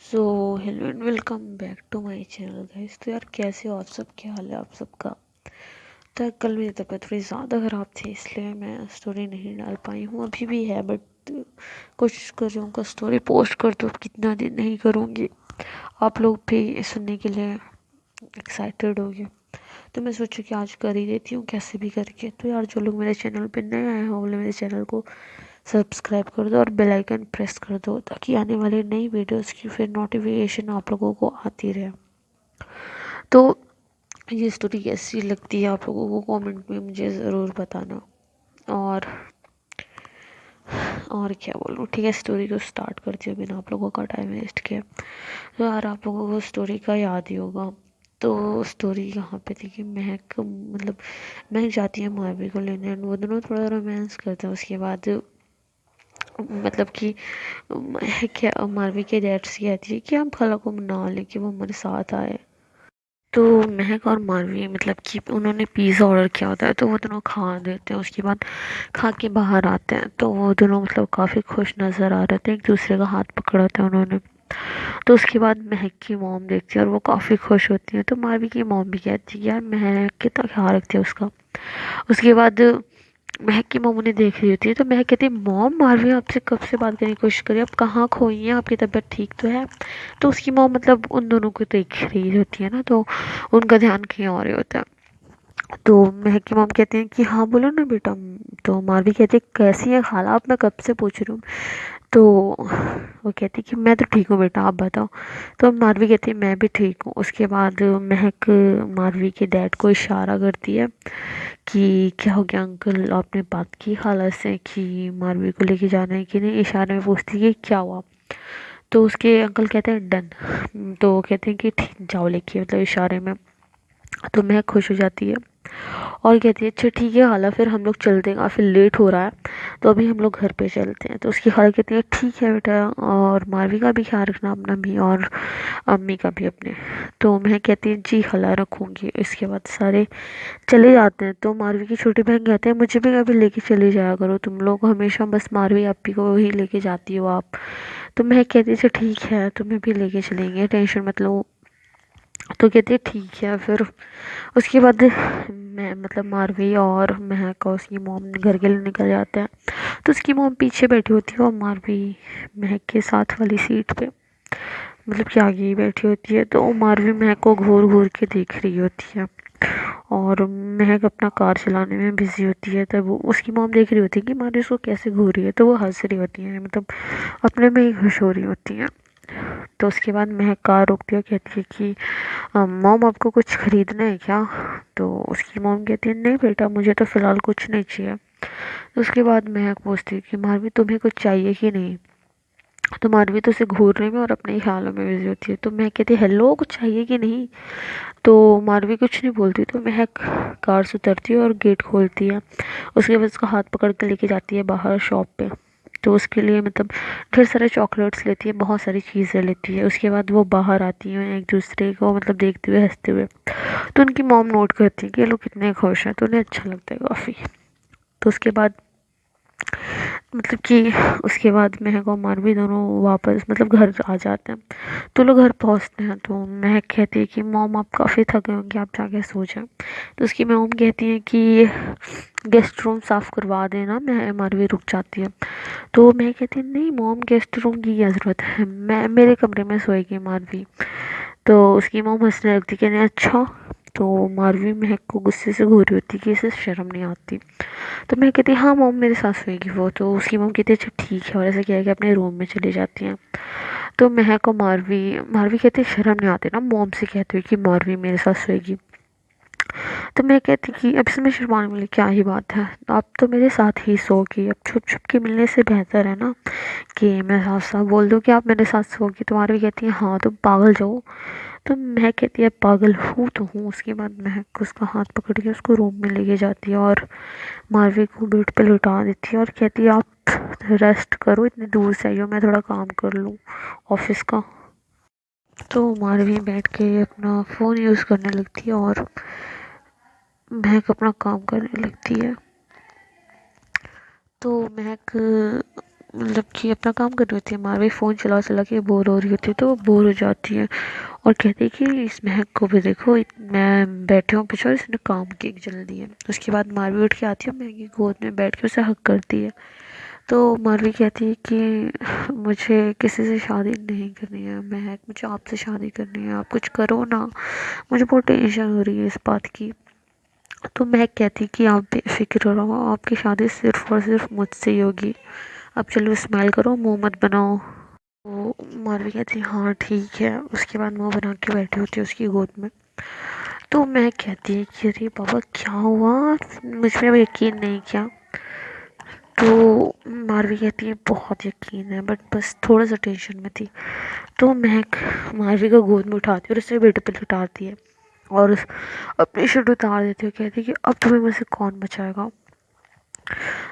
So hello and welcome back to my channel guys. तो यार कैसे हो आप सब, क्या हाल है आप सबका। तो यार कल मेरी तबीयत थोड़ी ज़्यादा ख़राब थी इसलिए मैं स्टोरी नहीं डाल पाई हूँ, अभी भी है बट कोशिश कर रही हूँ कि स्टोरी पोस्ट कर दूँ। कितना दिन नहीं करूँगी, आप लोग भी सुनने के लिए एक्साइटेड होगे तो मैं सोचूं कि आज कर ही देती हूँ कैसे भी करके। तो यार जो लोग मेरे चैनल पे नए आए हैं वो मेरे चैनल को सब्सक्राइब कर दो और बेल आइकन प्रेस कर दो ताकि आने वाली नई वीडियोस की फिर नोटिफिकेशन आप लोगों को आती रहे। तो ये स्टोरी कैसी लगती है आप लोगों को कमेंट में मुझे ज़रूर बताना। और क्या बोलूँ, ठीक है स्टोरी को स्टार्ट करती हूँ बिना आप लोगों का टाइम वेस्ट किए। तो यार आप लोगों को स्टोरी का याद ही होगा। तो स्टोरी यहाँ पे थी कि महक जाती है मारवी को लेने and वो दोनों थोड़ा रोमांस करते हैं। उसके बाद क्या मारवी के डैड से कहती है कि हम खाला को मना लें कि वो हमारे साथ आए। तो महक और मारवी कि उन्होंने पिज़्ज़ा ऑर्डर किया होता है तो वो दोनों खा देते हैं। उसके बाद खा के बाहर आते हैं तो वो दोनों काफ़ी खुश नज़र आ रहे थे, एक दूसरे का हाथ पकड़ा था उन्होंने। तो उसके बाद महक की मॉम देखती है और वो काफ़ी खुश होती है। तो मारवी की मॉम भी कहती है कि यार महक कितना ख्याल रखती है उसका। उसके बाद महक की मॉम उन्हें देख रही होती है तो महक कहती है मॉम मारवी आपसे कब से बात करने की कोशिश करी, आप कहाँ खोई हैं, आपकी तबीयत ठीक तो है। तो उसकी मॉम उन दोनों को देख रही होती है ना, तो उनका ध्यान कहीं और ही होता है। तो महक की मॉम कहते हैं कि हाँ बोलो ना बेटा। तो मारवी कहती है कैसी है खाला, आप मैं कब से पूछ रही हूँ। तो वो कहती है कि मैं तो ठीक हूँ बेटा, आप बताओ। तो मारवी कहती है मैं भी ठीक हूँ। उसके बाद महक मारवी के डैड को इशारा करती है कि क्या हो गया अंकल, आपने बात की खाला से कि मारवी को लेके जाना है कि नहीं। इशारे में पूछती है कि क्या हुआ। तो उसके अंकल कहते हैं डन। तो वो कहते हैं कि ठीक जाओ लेके, इशारे में। तो महक खुश हो जाती है और कहती है अच्छा ठीक है खाला, फिर हम लोग चलते हैं, काफ़ी लेट हो रहा है तो अभी हम लोग घर पे चलते हैं। तो उसकी खाला कहती है ठीक है बेटा, और मारवी का भी ख्याल रखना अपना भी और अम्मी का भी अपने। तो मैं कहती है जी खाला रखूँगी। इसके बाद सारे चले जाते हैं। तो मारवी की छोटी बहन कहते हैं मुझे भी कभी लेके चले जाया करो, तुम लोग हमेशा बस मारवी अप्पी को ही लेके जाती हो आप। तो मैं कहती अच्छा ठीक है तुम्हें भी लेके चलेंगे, टेंशन मत लो। तो कहती है ठीक है फिर। उसके बाद मैं मारवी और महक और उसकी मॉम घर के लिए निकल जाते हैं। तो उसकी मॉम पीछे बैठी होती है और मारवी महक के साथ वाली सीट पे कि आगे ही बैठी होती है। तो मारवी महक को घूर घूर के देख रही होती है और महक अपना कार चलाने में बिजी होती है। तब वो उसकी मॉम देख रही होती है कि मारवी उसको कैसे घूर रही है, तो वो हंस रही होती है, अपने में ही खुश हो रही होती है। तो उसके बाद महक कार रोकती है, कहती है कि मॉम आपको कुछ खरीदना है क्या। तो उसकी मॉम कहती है नहीं बेटा मुझे तो फ़िलहाल कुछ नहीं चाहिए। तो उसके बाद महक पूछती है कि मारवी तुम्हें कुछ चाहिए कि नहीं। तो मारवी तो उसे घूरने में और अपने ही ख्यालों में बिजी होती है। तो महक कहती है हेलो कुछ चाहिए कि नहीं। तो मारवी कुछ नहीं बोलती। तो महक कार से उतरती है और गेट खोलती है। उसके बाद उसका हाथ पकड़ के लेके जाती है बाहर शॉप पे। तो उसके लिए ढेर सारे चॉकलेट्स लेती है, बहुत सारी चीज़ें लेती है। उसके बाद वो बाहर आती हैं एक दूसरे को देखते हुए हंसते हुए। तो उनकी मॉम नोट करती है कि ये लोग कितने खुश हैं, तो उन्हें अच्छा लगता है काफ़ी। तो उसके बाद कि उसके बाद महक और मारवी दोनों वापस घर आ जाते हैं। तो लोग घर पहुंचते हैं तो महक कहती है कि मॉम आप काफ़ी थके होंगे, आप जाके सो जाएं। तो उसकी मॉम कहती है कि गेस्ट रूम साफ़ करवा देना। मैं मारवी रुक जाती है। तो मैं कहती नहीं मॉम गेस्ट रूम की क्या ज़रूरत है, मैं मेरे कमरे में सोएगी मारवी। तो उसकी मॉम हंसने लगती कहने अच्छा। तो मारवी महक को गुस्से से घूर रही होती कि इसे शर्म नहीं आती। तो मैं कहती हाँ मॉम मेरे साथ सोएगी वो। तो उसकी मॉम कहती अच्छा ठीक है, और ऐसा किया कि अपने रूम में चली जाती हैं। तो महक और मारवी मारवी कहती शर्म नहीं आती ना मॉम से कहती हुई कि मारवी मेरे साथ सोएगी। तो मैं कहती कि अब इसमें शर्माने वाली क्या ही बात है, आप तो मेरे साथ ही सोगी, अब छुप छुप के मिलने से बेहतर है ना कि मैं साफ साफ बोल दूँ कि आप मेरे साथ सोगी। तो मारवी कहती है हाँ तुम पागल जाओ। तो महक कहती है पागल हूँ तो हूँ। उसके बाद महक उसका हाथ पकड़ के उसको रूम में लेके जाती है और मारवी को बेड पे लुटा देती है और कहती है आप रेस्ट करो, इतनी दूर से आई हो, मैं थोड़ा काम कर लूँ ऑफिस का। तो मारवी बैठ के अपना फ़ोन यूज़ करने लगती है और महक अपना काम करने लगती है। तो महक मतलब कि अपना काम कर रही होती है, मारवी फ़ोन चला चला के बोर हो रही होती है, तो वो बोर हो जाती है और कहती है कि इस महक को भी देखो, मैं बैठे हूँ पीछे और इसने काम की जल्दी है। उसके बाद मारवी उठ के आती है, महक की गोद में बैठ के उसे हक करती है। तो मारवी कहती है कि मुझे किसी से शादी नहीं करनी है महक, मुझे आपसे शादी करनी है, आप कुछ करो ना, मुझे बहुत टेंशन हो रही है इस बात की। तो महक कहती है कि आप बेफिक्र रहो, आपकी शादी सिर्फ और सिर्फ मुझसे ही होगी, अब चलो स्माइल करो, मुंह मत बनाओ। तो मारवी कहती है हाँ ठीक है। उसके बाद मुंह बना के बैठी होती है उसकी गोद में। तो महक कहती है कि अरे बाबा क्या हुआ, मुझ पे अब यकीन नहीं किया। तो मारवी कहती है बहुत यकीन है, बट बस थोड़ा सा टेंशन में थी। तो महक मारवी को गोद में उठाती है और उसे बेड पे लिटाती है और अपनी शर्ट उतार देती है। कहती है कि अब तुम्हें मुझसे कौन बचाएगा।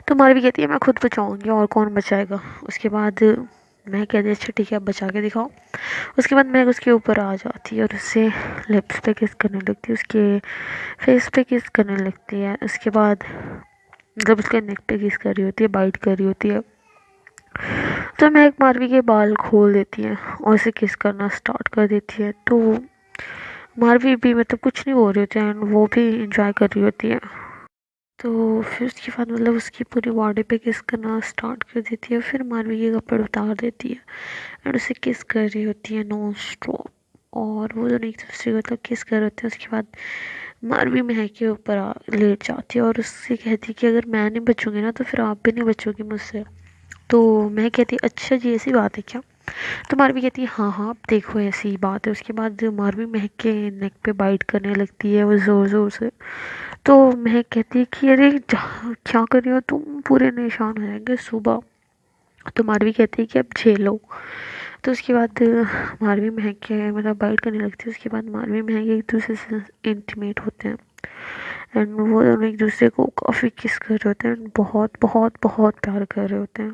तो मारवी कहती है मैं खुद बचाऊंगी, और कौन बचाएगा। उसके बाद मैं कहती है अच्छा ठीक है, अब बचा के दिखाओ। उसके बाद मैं उसके ऊपर आ जाती है और उससे लिप्स पे किस करने लगती है, उसके फेस पे किस करने लगती है। उसके बाद जब उसके नेक पे किस कर रही होती है, बाइट कर रही होती है, तो मैं एक मारवी के बाल खोल देती है और उसे किस करना स्टार्ट कर देती है। तो मारवी भी मतलब कुछ नहीं बोल रही होती है एंड वो भी इंजॉय कर रही होती है। तो फिर उसके बाद मतलब उसकी पूरी बॉडी पे किस करना स्टार्ट कर देती है, फिर मारवी के कपड़े उतार देती है एंड उसे किस कर रही होती है नॉन स्टॉप। और वो दोनों एक दूसरे को मतलब किस कर रहे होते हैं। उसके बाद मारवी महक के ऊपर लेट जाती है और उससे कहती है कि अगर मैं नहीं बचूंगी ना तो फिर आप भी नहीं बचोगी मुझसे। तो मैं कहती अच्छा जी ऐसी बात है क्या। तो मारवी कहती है हाँ हाँ, आप देखो ऐसी बात है। उसके बाद मारवी महक के नेक पे बाइट करने लगती है वो ज़ोर ज़ोर से। तो महक कहती है कि अरे क्या कर रही हो तुम, पूरे निशान हो जाएंगे सुबह। तो मारवी कहती है कि अब झेलो। तो उसके बाद मारवी महक के मतलब बाइट करने लगती है। उसके बाद मारवी महक एक दूसरे से इंटीमेट होते हैं एंड वो दोनों एक दूसरे को काफ़ी किस कर रहे होते हैं, बहुत बहुत बहुत प्यार कर रहे होते हैं।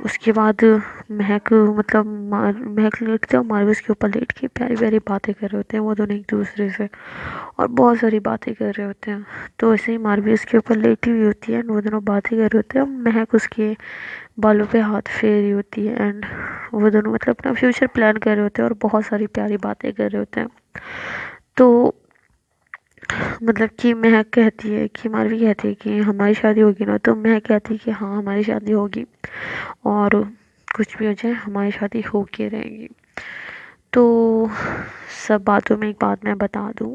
उसके बाद महक मतलब महक लेटते हैं और मारवी उसके ऊपर लेट के प्यारी प्यारी बातें कर रहे होते हैं वो दोनों एक दूसरे से, और बहुत सारी बातें कर रहे होते हैं। तो ऐसे ही मारवी उसके ऊपर लेटी हुई होती है एंड वो दोनों बातें कर रहे होते हैं। महक उसके बालों पे हाथ फेर रही होती है एंड वो दोनों मतलब अपना फ्यूचर प्लान कर रहे होते हैं और बहुत सारी प्यारी बातें कर रहे होते हैं। तो मतलब कि महक कहती है कि मारवी कहती है कि हमारी शादी होगी ना, तो महक कहती है कि हाँ हमारी शादी होगी और कुछ भी हो जाए हमारी शादी हो के रहेगी। तो सब बातों में एक बात मैं बता दूं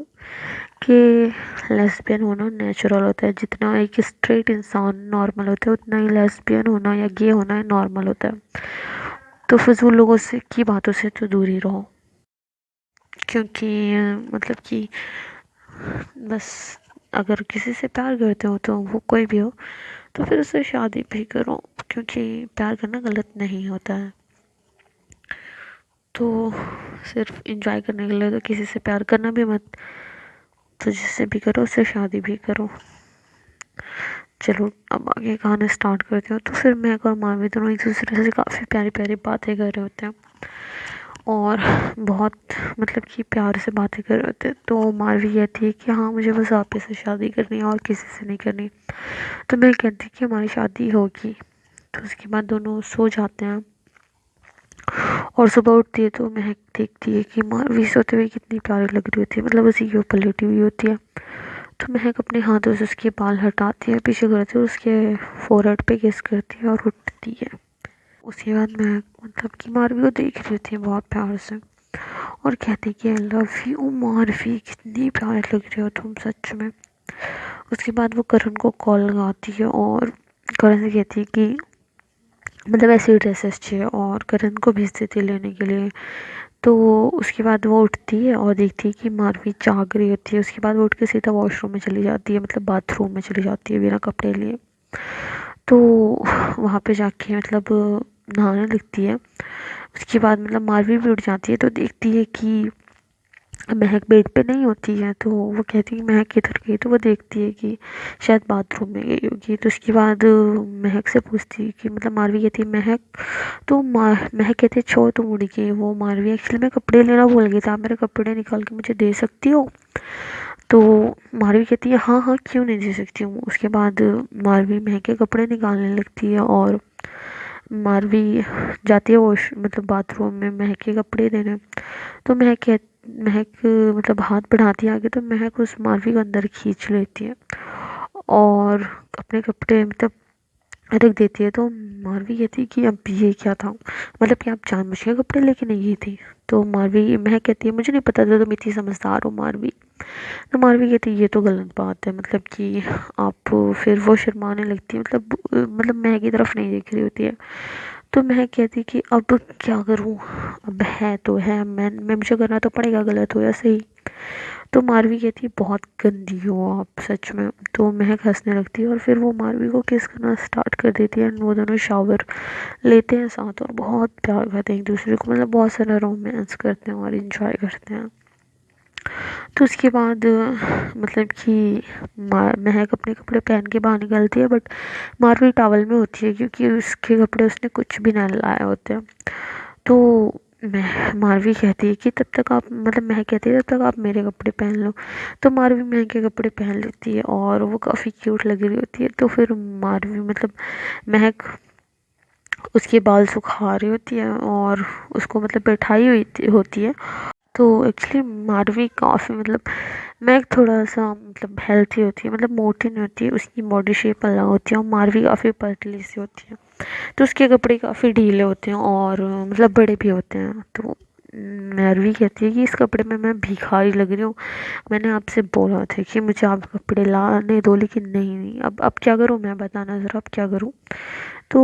कि लेस्बियन होना नेचुरल होता है, जितना एक स्ट्रेट इंसान नॉर्मल होता है उतना ही लेस्बियन होना या गे होना नॉर्मल होता है। तो फिजूल लोगों से की बातों से तो दूर ही रहो, क्योंकि मतलब कि बस अगर किसी से प्यार करते हो तो वो कोई भी हो तो फिर उससे शादी भी करो, क्योंकि प्यार करना गलत नहीं होता है। तो सिर्फ इंजॉय करने के लिए तो किसी से प्यार करना भी मत, तो जिससे भी करो उससे शादी भी करो। चलो अब आगे कहानी स्टार्ट करती हूँ। तो फिर मैं और मानवी दोनों एक दूसरे से काफ़ी प्यारी प्यारी बातें कर रहे होते हैं और बहुत मतलब कि प्यार से बातें कर रहे होते हैं। तो मानवी कहती है कि हाँ मुझे बस आप ही से शादी करनी है और किसी से नहीं करनी। तो मैं कहती कि हमारी शादी होगी। तो उसके बाद दोनों सो जाते हैं और सुबह उठती है तो महक देखती है कि मारवी सोते हुए कितनी प्यारी लग रही होती है, मतलब उसी के ऊपर लेटी हुई होती है। तो महक अपने हाथों से उसके बाल हटाती है, पीछे करती है और उसके फोrehead पे किस करती है और उठती है। उसके बाद महक मतलब कि मारवी को देख रही होती है बहुत प्यार से और कहती है कि आई लव यू मारवी, कितनी प्यारी लग रही हो तुम सच में। उसके बाद वो करण को कॉल लगाती है और करण से कहती है कि मतलब ऐसी ड्रेसेस चाहिए और करण को भेज देती है लेने के लिए। तो उसके बाद वो उठती है और देखती है कि मारवी जाग रही होती है। उसके बाद वो उठ के सीधा वॉशरूम में चली जाती है, मतलब बाथरूम में चली जाती है बिना कपड़े लिए। तो वहाँ पे जाके मतलब नहाने लगती है। उसके बाद मतलब मारवी भी उठ जाती है तो देखती है कि महक बेड पे नहीं होती है। तो वो कहती है महक किधर गई, तो वो देखती है कि शायद बाथरूम में गई होगी। तो उसके बाद महक से पूछती है कि मतलब मारवी कहती है महक, तो महक कहती है छो तुम उड़ गई। वो मारवी एक्चुअली मैं कपड़े लेना भूल गई था, आप मेरे कपड़े निकाल के मुझे दे सकती हो। तो मारवी कहती है हाँ हाँ क्यों नहीं दे सकती हूँ। उसके बाद मारवी महक के कपड़े निकालने लगती है और मारवी जाती है वॉश मतलब बाथरूम में महक के कपड़े देने। तो महक मतलब हाथ बढ़ाती है आगे, तो महक उस मारवी को अंदर खींच लेती है और अपने कपड़े मतलब रख देती है। तो मारवी कहती है कि अब ये क्या था, मतलब कि आप जानबूझ के कपड़े लेके नहीं गई थी। तो मारवी महक कहती है मुझे नहीं पता था तुम इतनी समझदार हो मारवी। तो मारवी कहती है ये तो गलत बात है, मतलब कि आप, फिर वो शर्माने लगती है, मतलब महक की तरफ नहीं देख रही होती है। तो महक कहती कि अब क्या करूं, अब है तो है, मैं मुझे करना तो पड़ेगा, गलत हो या सही। तो मारवी कहती है बहुत गंदी हो आप सच में। तो महक हंसने लगती है और फिर वो मारवी को किस करना स्टार्ट कर देती है एंड वो दोनों शावर लेते हैं साथ और बहुत प्यार करते हैं एक दूसरे को, मतलब बहुत सारा रोमांस करते हैं और इंजॉय करते हैं। तो उसके बाद मतलब कि महक अपने कपड़े पहन के बाहर निकलती है, बट मारवी टॉवल में होती है क्योंकि उसके कपड़े उसने कुछ भी नहीं लाए होते हैं। तो मारवी कहती है कि तब तक आप, मतलब महक कहती है तब तक आप मेरे कपड़े पहन लो। तो मारवी महक के कपड़े पहन लेती है और वो काफ़ी क्यूट लग रही होती है। तो फिर मारवी मतलब महक उसके बाल सुखा रही होती है और उसको मतलब बैठाई हुई होती है। तो एक्चुअली मारवी काफ़ी मतलब महक थोड़ा सा मतलब हेल्थी होती है, मतलब मोटी नहीं होती है, उसकी बॉडी शेप अलग होती है और मारवी काफ़ी पतली सी होती है। तो उसके कपड़े काफ़ी ढीले होते हैं और मतलब बड़े भी होते हैं। तो मारवी कहती है कि इस कपड़े में मैं भिखारी लग रही हूँ, मैंने आपसे बोला था कि मुझे आप कपड़े लाने दो, लेकिन नहीं, अब क्या करूँ मैं, बताना ज़रा अब क्या करूँ। तो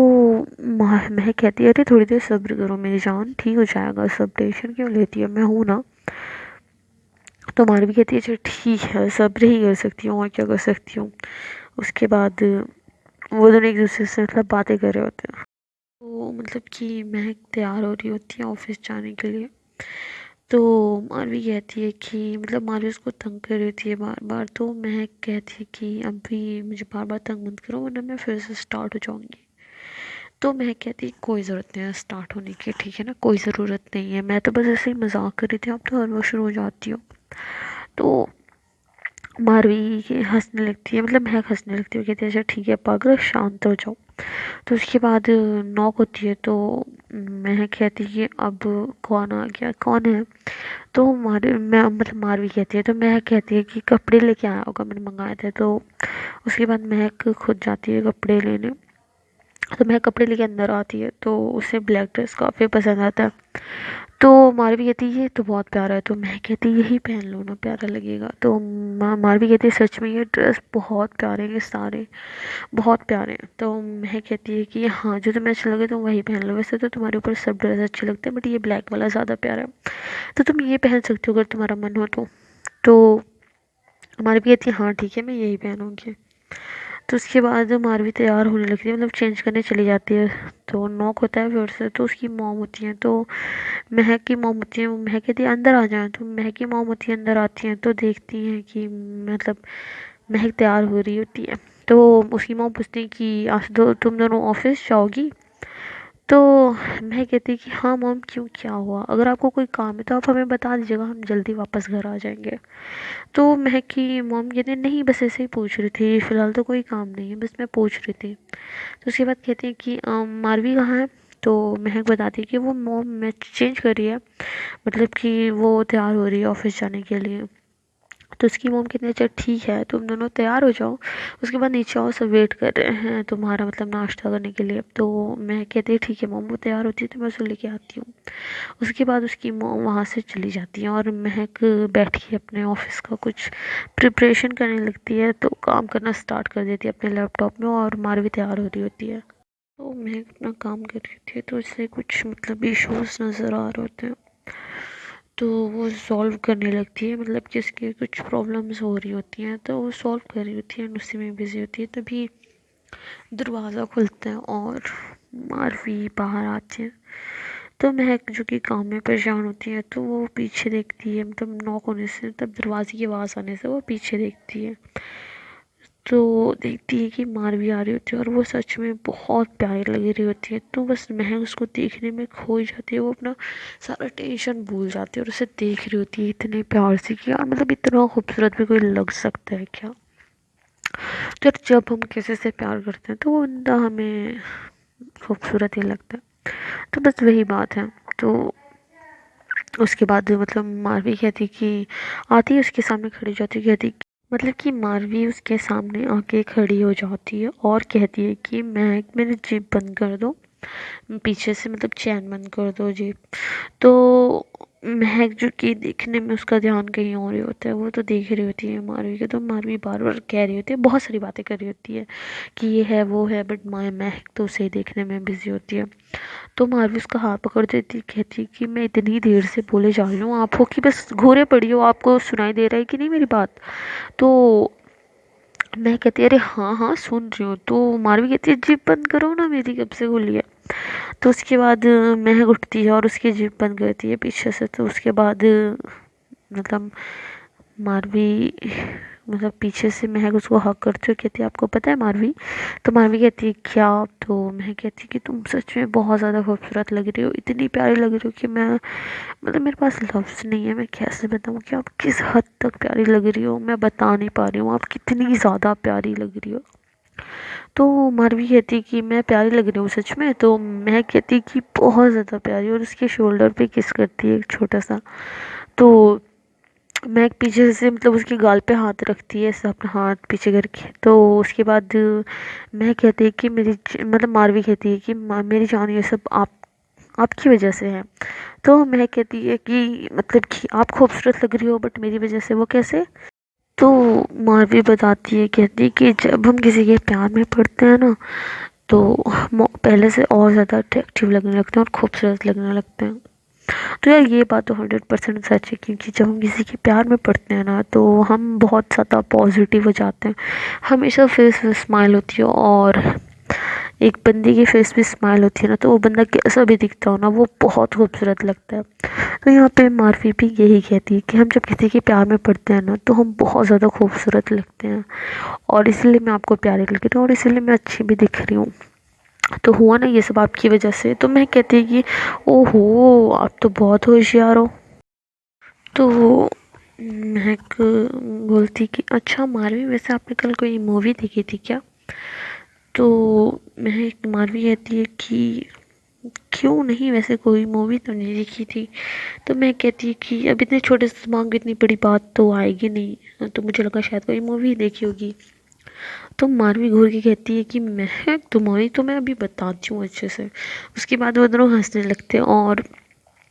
महक कहती है अरे थोड़ी देर सब्र करो मेरी जान, ठीक हो जाएगा सब, टेंशन क्यों लेती है, मैं हूँ ना। तो मारवी कहती है अच्छा ठीक है, सब्र ही कर सकती हूँ और क्या कर सकती हूँ। उसके बाद वो दोनों एक दूसरे से मतलब बातें कर रहे होते हैं। तो मतलब कि महक तैयार हो रही होती है ऑफिस जाने के लिए। तो मारवी कहती है कि मतलब मारवी उसको तंग कर रही होती है बार बार। तो महक कहती है कि अभी मुझे बार बार तंग मत करो वरना मैं फिर से स्टार्ट हो जाऊंगी। तो महक कहती है कोई ज़रूरत नहीं है स्टार्ट होने की, ठीक है ना, कोई ज़रूरत नहीं है, मैं तो बस ऐसे ही मजाक कर रही थी, अब तो हर वक्त शुरू हो जाती हो। तो मारवी के हंसने लगती है, मतलब महक हंसने लगती है, कहती है अच्छा ठीक है पागल शांत हो जाओ। तो उसके बाद नॉक होती है। तो महक कहती है कि अब कौन आ गया, कौन है। तो मैं मतलब मारवी कहती है, तो महक कहती है कि कपड़े लेके आया होगा, मैंने मंगाए थे। तो उसके बाद महक खुद जाती है कपड़े लेने। तो महक कपड़े लेके अंदर आती है तो उसे ब्लैक ड्रेस काफ़ी पसंद आता है। तो मारवी कहती है ये तो बहुत प्यारा है। तो महक कहती है यही पहन लो ना, प्यारा लगेगा। तो मारवी कहती है सच में ये ड्रेस बहुत प्यारे हैं, ये सारे बहुत प्यारे हैं। तो महक कहती है कि हाँ जो तुम्हें अच्छा लगे तुम वही पहन लो, वैसे तो तुम्हारे ऊपर सब ड्रेस अच्छे लगते हैं बट ये ब्लैक वाला ज़्यादा प्यारा है, तो तुम ये पहन सकते हो अगर तुम्हारा मन हो तो मारवी कहती है हाँ ठीक है मैं यही पहनूंगी। तो उसके बाद मारवी तैयार होने लगती है, मतलब चेंज करने चली जाती है। तो नॉक होता है फिर से, तो उसकी मॉम होती है। तो महक की मॉम होती है, महक कहती है अंदर आ जाए। तो महक की मॉम होती है, अंदर आती हैं तो देखती हैं कि मतलब महक तैयार हो रही होती है। तो उसकी मॉम पूछती है कि आज तुम दोनों ऑफिस जाओगी। तो मैं कहती कि हाँ मॉम क्यों, क्या हुआ, अगर आपको कोई काम है तो आप हमें बता दीजिएगा, हम जल्दी वापस घर आ जाएंगे। तो महक की मॉम कहती नहीं बस ऐसे ही पूछ रही थी, फ़िलहाल तो कोई काम नहीं है, बस मैं पूछ रही थी। तो उसके बाद कहती है कि मारवी कहाँ है। तो महक बताती है कि वो मॉम मैं चेंज कर रही है, मतलब कि वो तैयार हो रही है ऑफिस जाने के लिए। तो उसकी मॉम कहती है अच्छा ठीक है तुम दोनों तैयार हो जाओ, उसके बाद नीचे आओ सब वेट कर रहे हैं तुम्हारा मतलब नाश्ता करने के लिए। तो मैं कहती है ठीक है मॉम, वो तैयार होती है तो मैं उसे लेके आती हूँ। उसके बाद उसकी मॉम वहाँ से चली जाती है और महक बैठ के अपने ऑफिस का कुछ प्रिपरेशन करने लगती है, तो काम करना स्टार्ट कर देती है अपने लैपटॉप में और मारवी तैयार हो रही होती है। तो महक अपना काम कर रही थी तो इससे कुछ मतलब इशूज़ नज़र आ रहे होते हैं, तो वो सॉल्व करने लगती है, मतलब कि उसकी कुछ प्रॉब्लम्स हो रही होती हैं तो वो सॉल्व कर रही होती है उसी में बिजी होती है। तभी दरवाज़ा खुलता है और मारवी बाहर आती है। तो महक जो कि काम में परेशान होती है तो वो पीछे देखती है, मतलब नॉक होने से, तब दरवाजे की आवाज़ आने से वो पीछे देखती है। तो देखती है कि मारवी आ रही होती है और वो सच में बहुत प्यारी लग रही होती है। तो बस महक उसको देखने में खो ही जाती है, वो अपना सारा टेंशन भूल जाती है और उसे देख रही होती है इतने प्यार से कि यार मतलब इतना खूबसूरत भी कोई लग सकता है क्या। तो यार जब हम किसी से प्यार करते हैं तो वो बंदा हमें खूबसूरत ही लगता है। तो बस वही बात है। तो उसके बाद मतलब मारवी कहती कि आती है उसके सामने खड़ी हो जाती है, कहती मतलब कि मारवी उसके सामने आके खड़ी हो जाती है और कहती है कि मैं मेरी जीप बंद कर दो, पीछे से मतलब चैन बंद कर दो जीप। तो महक जो कि देखने में उसका ध्यान कहीं और ही होता है, वो तो देख रही होती है मारवी के। तो मारवी बार बार कह रही होती है, बहुत सारी बातें कर रही होती है कि ये है वो है, बट महक तो उसे देखने में बिजी होती है। तो मारवी उसका हाथ पकड़ देती, कहती कि मैं इतनी देर से बोले जा रही हूँ, आप हो कि बस घूरे पड़ी हो, आपको सुनाई दे रहा है कि नहीं मेरी बात। तो मैं कहती है अरे हाँ हाँ सुन रही हूँ। तो मारवी कहती है जीप बंद करो ना, मेरी कब से खुली है। तो उसके बाद महक उठती है और उसकी जीप बंद करती है पीछे से। तो उसके बाद मतलब मारवी मतलब पीछे से महक उसको हक करती है, कहती है आपको पता है मारवी। तो मारवी कहती है क्या। तो महक कहती है कि तुम सच में बहुत ज़्यादा खूबसूरत लग रही हो, इतनी प्यारी लग रही हो कि मैं मतलब मेरे पास लफ्ज़ नहीं है, मैं कैसे बताऊँ कि आप किस हद तक प्यारी लग रही हो, मैं बता नहीं पा रही हूँ आप कितनी ज़्यादा प्यारी लग रही हो। तो मारवी कहती कि मैं प्यारी लग रही हूँ सच में। तो मैं कहती कि बहुत ज़्यादा प्यारी, और उसके शोल्डर पे किस करती है एक छोटा सा। तो मैं पीछे से मतलब उसके गाल पे हाथ रखती है, ऐसा अपना हाथ पीछे करके। तो उसके बाद मैं कहती है कि मतलब मारवी कहती है कि मेरी जान ये सब आपकी वजह से है। तो मैं कहती है कि मतलब कि आप खूबसूरत लग रही हो बट मेरी वजह से, वो कैसे। तो मारवी बताती है, कहती कि जब हम किसी के प्यार में पड़ते हैं ना, तो हम पहले से और ज़्यादा अट्रैक्टिव लगने लगते हैं और खूबसूरत लगने लगते हैं। तो यार ये बात तो 100% सच है, क्योंकि जब हम किसी के प्यार में पड़ते हैं ना तो हम बहुत ज़्यादा पॉजिटिव हो जाते हैं, हमेशा फेस में स्माइल होती है। और एक बंदे की फेस पे स्माइल होती है ना, तो वो बंदा कैसा भी दिखता हो ना वो बहुत खूबसूरत लगता है। तो यहाँ पे मारवी भी यही कहती है कि हम जब किसी के प्यार में पड़ते हैं ना तो हम बहुत ज़्यादा खूबसूरत लगते हैं, और इसीलिए मैं आपको प्यारी लग रही हूँ और इसीलिए मैं अच्छी भी दिख रही हूँ। तो हुआ ना ये सब आपकी वजह से। तो मैं कहती है कि ओहो आप तो बहुत होशियार हो। तो महक बोलती कि अच्छा मारवी वैसे आपने कल कोई मूवी देखी थी क्या। तो महक मारवी कहती है कि क्यों नहीं, वैसे कोई मूवी तो नहीं देखी थी। तो मैं कहती है कि अब इतने छोटे से दिमाग में इतनी बड़ी बात तो आएगी नहीं, तो मुझे लगा शायद कोई मूवी देखी होगी। तो मारवी घूर के कहती है कि महक तुम्हारी तो मैं अभी बताती हूँ अच्छे से। उसके बाद वो दोनों हंसने लगते हैं और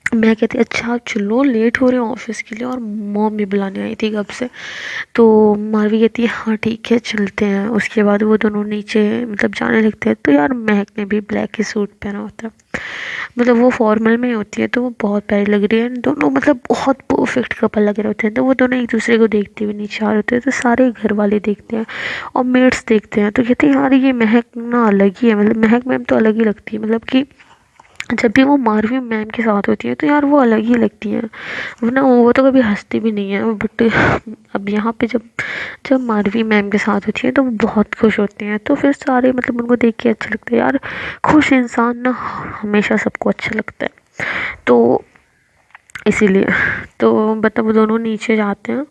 मैं कहती अच्छा आप चलो, लेट हो रहे हैं ऑफिस के लिए और मॉम भी बुलाने आई थी कब से। तो मारवी कहती है हाँ ठीक है चलते हैं। उसके बाद वो दोनों नीचे मतलब जाने लगते हैं। तो यार महक ने भी ब्लैक ही सूट पहना होता है, मतलब वो फॉर्मल में होती है, तो वो बहुत प्यारी लग रही है। दोनों मतलब बहुत परफेक्ट कपल लग रहे होते हैं। तो वो दोनों एक दूसरे को देखते हुए नीचे आ रहे होते हैं, तो सारे घर वाले देखते हैं और मेट्स देखते हैं। तो कहते हैं यार ये महक ना अलग ही है, मतलब महक मैम तो अलग ही लगती है, मतलब कि जब भी वो मारवी मैम के साथ होती है तो यार वो अलग ही लगती है, वरना वो तो कभी हंसती भी नहीं है। बट अब यहाँ पे जब जब मारवी मैम के साथ होती है तो वो बहुत खुश होते हैं। तो फिर सारे मतलब उनको देख के अच्छा लगता है यार, खुश इंसान ना हमेशा सबको अच्छा लगता है। तो इसीलिए तो मतलब वो दोनों नीचे जाते हैं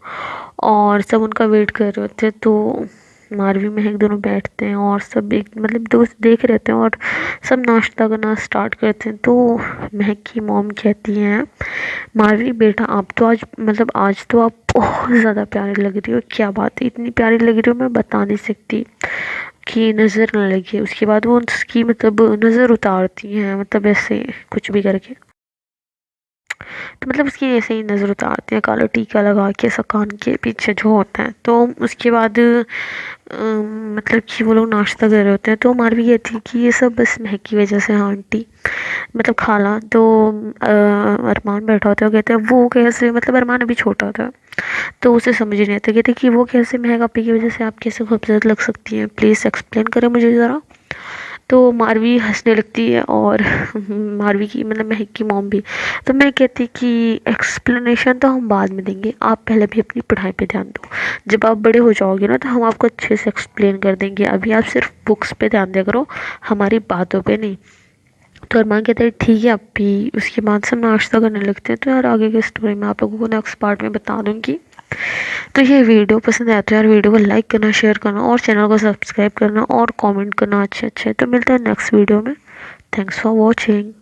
और सब उनका वेट कर रहे होते हैं। तो मारवी महक दोनों बैठते हैं और सब एक मतलब दोस्त देख रहते हैं और सब नाश्ता करना स्टार्ट करते हैं। तो महक की मॉम कहती हैं मारवी बेटा आप तो आज मतलब आज तो आप बहुत ज़्यादा प्यारी लग रही हो, क्या बात है इतनी प्यारी लग रही हो मैं बता नहीं सकती कि नज़र ना लगे। उसके बाद वो उसकी मतलब नज़र उतारती हैं, मतलब ऐसे कुछ भी करके। तो मतलब उसकी ऐसे ही नज़र उतारते हैं काला टीका लगा के ऐसा कान के पीछे जो होता है। तो उसके बाद मतलब कि वो लोग नाश्ता कर रहे होते हैं। तो मारवी कहती है कि ये सब बस महक की वजह से है आंटी, मतलब खाला। तो अरमान बैठा होता है, वो कहता है वो कैसे, मतलब अरमान अभी छोटा होता है तो उसे समझ ही नहीं आता, कहते कि वो कैसे महक आपी की वजह से आप कैसे खूबसूरत लग सकती हैं, प्लीज़ एक्सप्लेन करें मुझे ज़रा। तो मारवी हंसने लगती है और मारवी की मतलब महक की मॉम भी। तो मैं कहती कि एक्सप्लेनेशन तो हम बाद में देंगे, आप पहले भी अपनी पढ़ाई पे ध्यान दो। जब आप बड़े हो जाओगे ना तो हम आपको अच्छे से एक्सप्लेन कर देंगे, अभी आप सिर्फ बुक्स पे ध्यान दिया करो, हमारी बातों पे नहीं। तो अरमान कहते हैं ठीक है अब भी। उसके बाद सब नाश्ता करने लगते हैं। तो यार आगे की स्टोरी मैं आप लोगों को नेक्स्ट पार्ट में बता दूंगी। तो ये वीडियो पसंद आया तो यार वीडियो को लाइक करना, शेयर करना और चैनल को सब्सक्राइब करना और कमेंट करना अच्छे अच्छे। तो मिलता है नेक्स्ट वीडियो में। Thanks for watching.